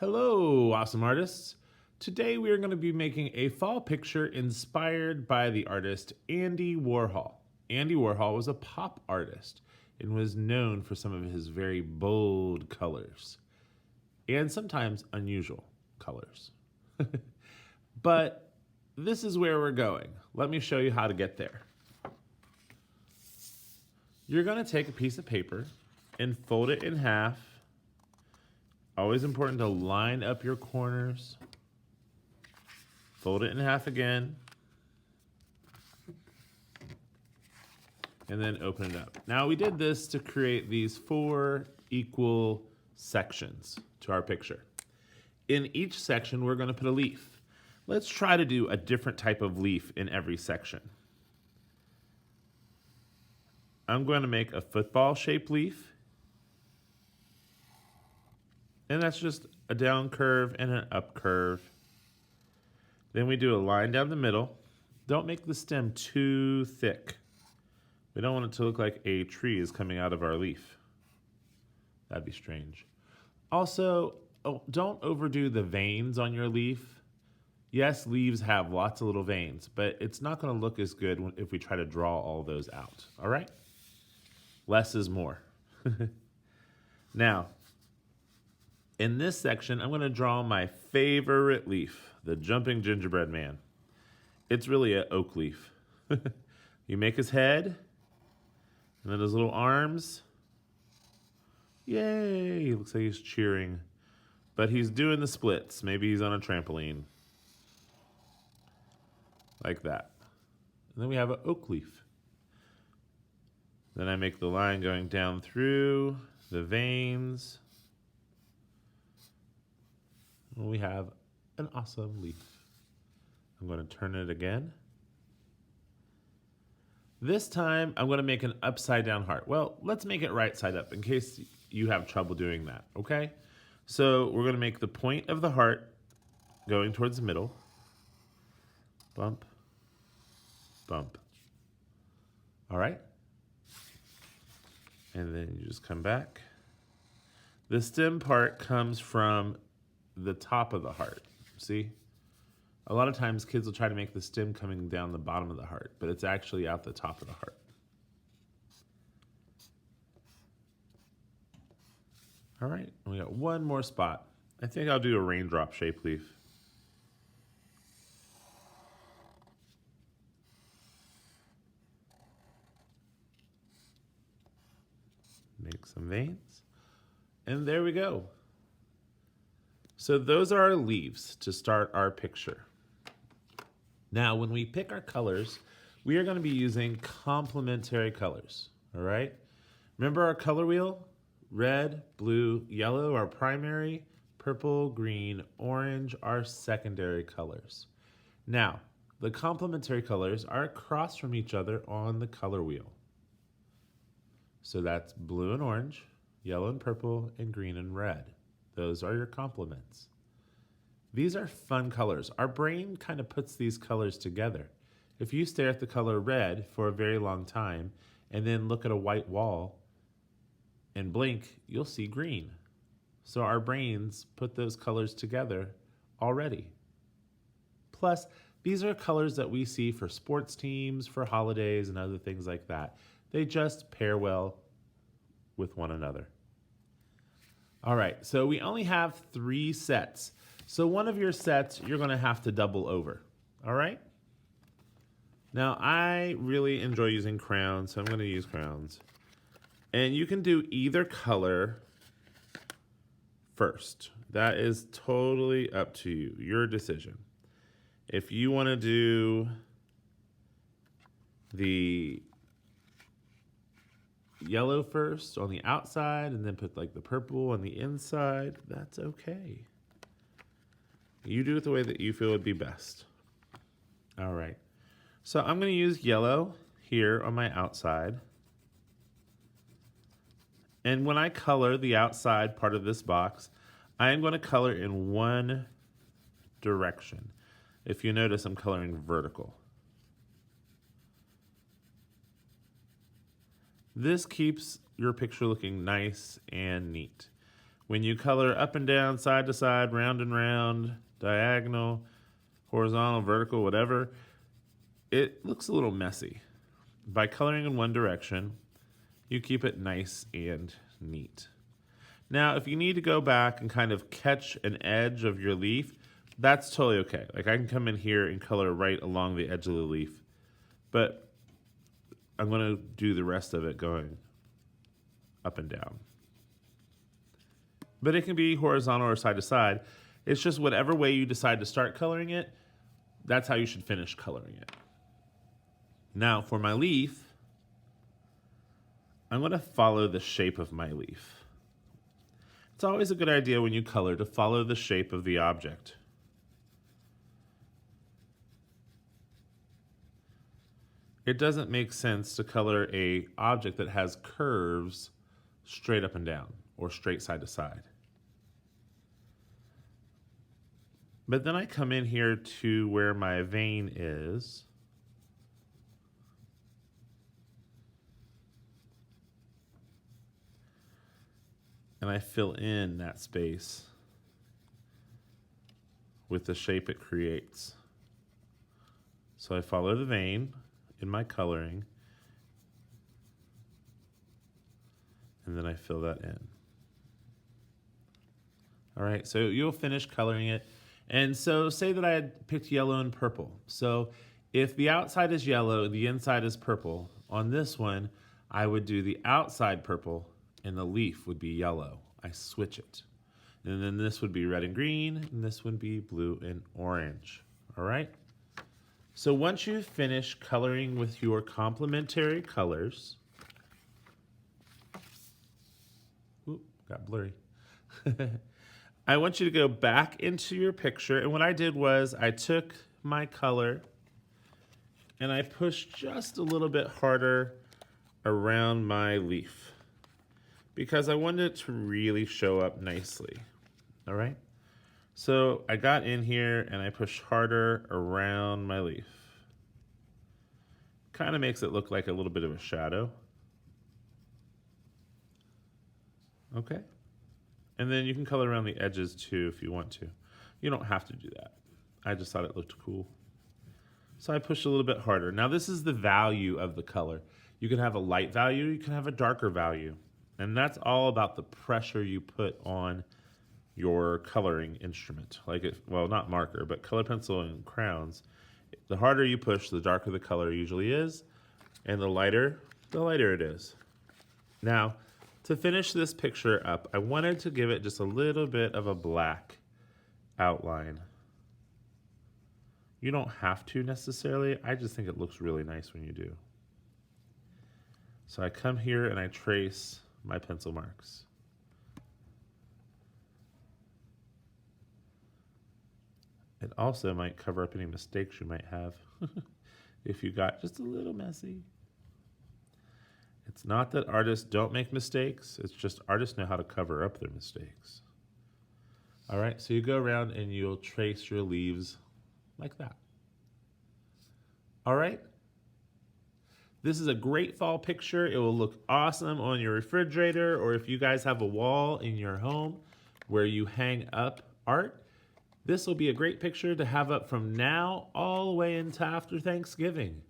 Hello, awesome artists. Today we are going to be making a fall picture inspired by the artist Andy Warhol. Andy Warhol was a pop artist and was known for some of his very bold colors and sometimes unusual colors. But this is where we're going. Let me show you how to get there. You're going to take a piece of paper and fold it in half. Always important to line up your corners. Fold it in half again. And then open it up. Now we did this to create these 4 equal sections to our picture. In each section, we're going to put a leaf. Let's try to do a different type of leaf in every section. I'm going to make a football-shaped leaf. And that's just a down curve and an up curve. Then we do a line down the middle. Don't make the stem too thick. We don't want it to look like a tree is coming out of our leaf. That'd be strange. Also, don't overdo the veins on your leaf. Yes, leaves have lots of little veins, but it's not going to look as good if we try to draw all those out. All right? Less is more. Now, in this section, I'm going to draw my favorite leaf, the jumping gingerbread man. It's really an oak leaf. You make his head, and then his little arms. Yay! He looks like he's cheering. But he's doing the splits. Maybe he's on a trampoline. Like that. And then we have an oak leaf. Then I make the line going down through the veins. We have an awesome leaf. I'm going to turn it again. This time, I'm going to make an upside down heart. Well, let's make it right side up in case you have trouble doing that, okay? So we're going to make the point of the heart going towards the middle. Bump, bump. All right? And then you just come back. The stem part comes from the top of the heart. See? A lot of times kids will try to make the stem coming down the bottom of the heart, but it's actually out the top of the heart. All right, and we got one more spot. I think I'll do a raindrop shape leaf. Make some veins. And there we go. So those are our leaves to start our picture. Now, when we pick our colors, we are going to be using complementary colors, all right? Remember our color wheel? Red, blue, yellow are primary, purple, green, orange are secondary colors. Now, the complementary colors are across from each other on the color wheel. So that's blue and orange, yellow and purple, and green and red. Those are your complements. These are fun colors. Our brain kind of puts these colors together. If you stare at the color red for a very long time and then look at a white wall and blink, you'll see green. So our brains put those colors together already. Plus, these are colors that we see for sports teams, for holidays, and other things like that. They just pair well with one another. All right, so we only have 3 sets. So one of your sets, you're going to have to double over. All right? Now, I really enjoy using crowns, so I'm going to use crowns. And you can do either color first. That is totally up to you, your decision. If you want to do the yellow first on the outside and then put like the purple on the inside, that's okay. You do it the way that you feel would be best. All right. So I'm going to use yellow here on my outside. And when I color the outside part of this box, I am going to color in one direction. If you notice, I'm coloring vertical. This keeps your picture looking nice and neat. When you color up and down, side to side, round and round, diagonal, horizontal, vertical, whatever, it looks a little messy. By coloring in one direction, you keep it nice and neat. Now, if you need to go back and kind of catch an edge of your leaf, that's totally okay. Like I can come in here and color right along the edge of the leaf, but I'm going to do the rest of it going up and down. But it can be horizontal or side to side. It's just whatever way you decide to start coloring it, that's how you should finish coloring it. Now for my leaf, I'm going to follow the shape of my leaf. It's always a good idea when you color to follow the shape of the object. It doesn't make sense to color an object that has curves straight up and down or straight side to side. But then I come in here to where my vein is. And I fill in that space with the shape it creates. So I follow the vein in my coloring, and then I fill that in. All right, so you'll finish coloring it. And so say that I had picked yellow and purple. So if the outside is yellow, the inside is purple, on this one, I would do the outside purple and the leaf would be yellow. I switch it. And then this would be red and green, and this would be blue and orange. All right? So once you finish coloring with your complementary colors, ooh, got blurry. I want you to go back into your picture, and what I did was I took my color and I pushed just a little bit harder around my leaf because I wanted it to really show up nicely. All right? So I got in here and I pushed harder around my leaf. Kind of makes it look like a little bit of a shadow. Okay? And then you can color around the edges too if you want to. You don't have to do that. I just thought it looked cool. So I pushed a little bit harder. Now this is the value of the color. You can have a light value, you can have a darker value. And that's all about the pressure you put on your coloring instrument. Like it, well, not marker, but color pencil and crayons. The harder you push, the darker the color usually is. And the lighter it is. Now, to finish this picture up, I wanted to give it just a little bit of a black outline. You don't have to necessarily. I just think it looks really nice when you do. So I come here and I trace my pencil marks. It also might cover up any mistakes you might have if you got just a little messy. It's not that artists don't make mistakes, it's just artists know how to cover up their mistakes. All right, so you go around and you'll trace your leaves like that. All right? This is a great fall picture. It will look awesome on your refrigerator, or if you guys have a wall in your home where you hang up art, this will be a great picture to have up from now all the way into after Thanksgiving.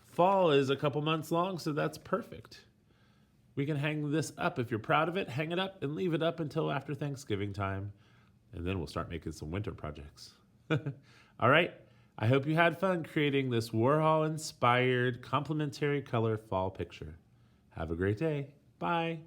Fall is a couple months long, so that's perfect. We can hang this up. If you're proud of it, hang it up and leave it up until after Thanksgiving time. And then we'll start making some winter projects. All right. I hope you had fun creating this Warhol-inspired complementary color fall picture. Have a great day. Bye.